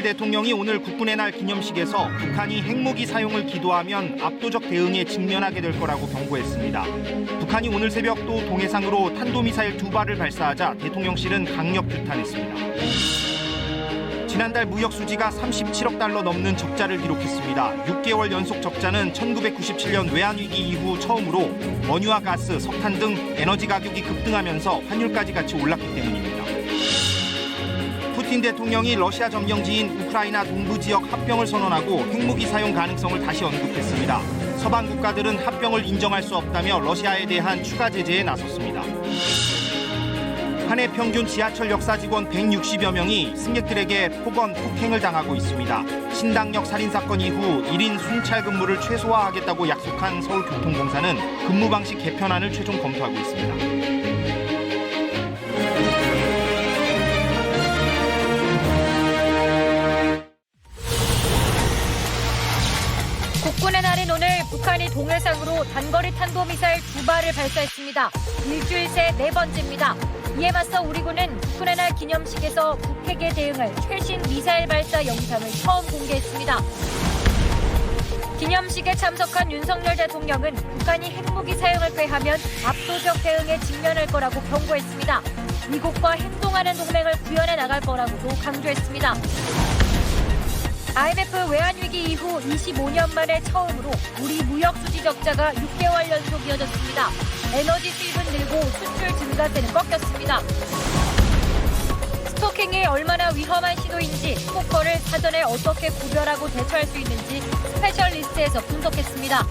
대통령이 오늘 국군의 날 기념식에서 북한이 핵무기 사용을 기도하면 압도적 대응에 직면하게 될 거라고 경고했습니다. 북한이 오늘 새벽 또 동해상으로 탄도미사일 2발을 발사하자 대통령실은 강력 규탄했습니다. 지난달 무역 수지가 37억 달러 넘는 적자를 기록했습니다. 6개월 연속 적자는 1997년 외환위기 이후 처음으로 원유와 가스, 석탄 등 에너지 가격이 급등하면서 환율까지 같이 올랐기 때문입니다. 푸틴 대통령이 러시아 점령지인 우크라이나 동부 지역 합병을 선언하고 핵무기 사용 가능성을 다시 언급했습니다. 서방 국가들은 합병을 인정할 수 없다며 러시아에 대한 추가 제재에 나섰습니다. 한 해 평균 지하철 역사 직원 160여 명이 승객들에게 폭언, 폭행을 당하고 있습니다. 신당역 살인사건 이후 1인 순찰 근무를 최소화하겠다고 약속한 서울교통공사는 근무 방식 개편안을 최종 검토하고 있습니다. 국군의 날인 오늘 북한이 동해상으로 단거리 탄도미사일 2발을 발사했습니다. 일주일 새 4번째입니다. 이에 맞서 우리 군은 국군의 날 기념식에서 북핵에 대응할 최신 미사일 발사 영상을 처음 공개했습니다. 기념식에 참석한 윤석열 대통령은 북한이 핵무기 사용을 꾀하면 압도적 대응에 직면할 거라고 경고했습니다. 미국과 행동하는 동맹을 구현해 나갈 거라고도 강조했습니다. IMF 외환위기 이후 25년 만에 처음으로 우리 무역 수지 적자가 6개월 연속 이어졌습니다. 에너지 수입은 늘고 수출 증가세는 꺾였습니다. 스토킹이 얼마나 위험한 시도인지 스토커를 사전에 어떻게 구별하고 대처할 수 있는지 스페셜리스트에서 분석했습니다.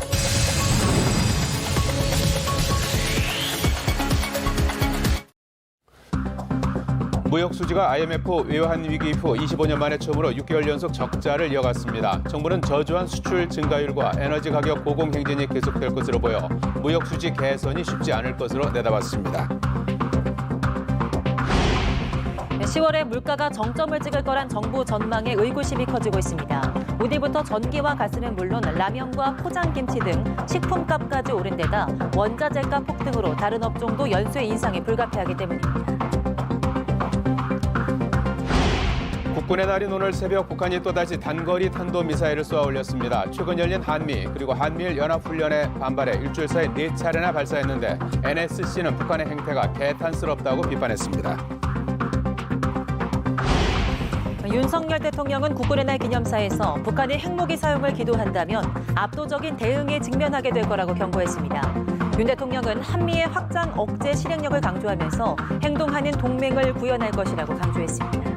무역 수지가 IMF 외환위기 이후 25년 만에 처음으로 6개월 연속 적자를 이어갔습니다. 정부는 저조한 수출 증가율과 에너지 가격 고공행진이 계속될 것으로 보여 무역 수지 개선이 쉽지 않을 것으로 내다봤습니다. 10월에 물가가 정점을 찍을 거란 정부 전망에 의구심이 커지고 있습니다. 오늘부터 전기와 가스는 물론 라면과 포장김치 등 식품값까지 오른 데다 원자재값 폭등으로 다른 업종도 연쇄 인상이 불가피하기 때문입니다. 국군의 날인 오늘 새벽 북한이 또다시 단거리 탄도미사일을 쏘아 올렸습니다. 최근 열린 한미 그리고 한미일 연합훈련에 반발해 일주일 사이 4차례나 발사했는데 NSC는 북한의 행태가 개탄스럽다고 비판했습니다. 윤석열 대통령은 국군의 날 기념사에서 북한이 핵무기 사용을 기도한다면 압도적인 대응에 직면하게 될 거라고 경고했습니다. 윤 대통령은 한미의 확장 억제 실행력을 강조하면서 행동하는 동맹을 구현할 것이라고 강조했습니다.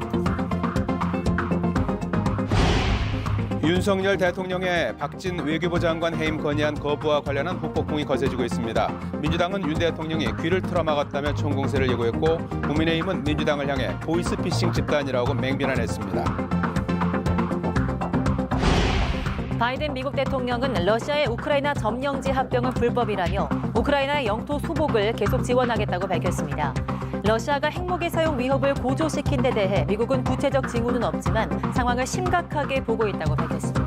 윤석열 대통령의 박진 외교부 장관 해임 건의안 거부와 관련한 후폭풍이 거세지고 있습니다. 민주당은 윤 대통령이 귀를 틀어막았다며 총공세를 예고했고 국민의힘은 민주당을 향해 보이스피싱 집단이라고 맹비난했습니다. 바이든 미국 대통령은 러시아의 우크라이나 점령지 합병을 불법이라며 우크라이나의 영토 수복을 계속 지원하겠다고 밝혔습니다. 러시아가 핵무기 사용 위협을 고조시킨 데 대해 미국은 구체적 징후는 없지만 상황을 심각하게 보고 있다고 밝혔습니다.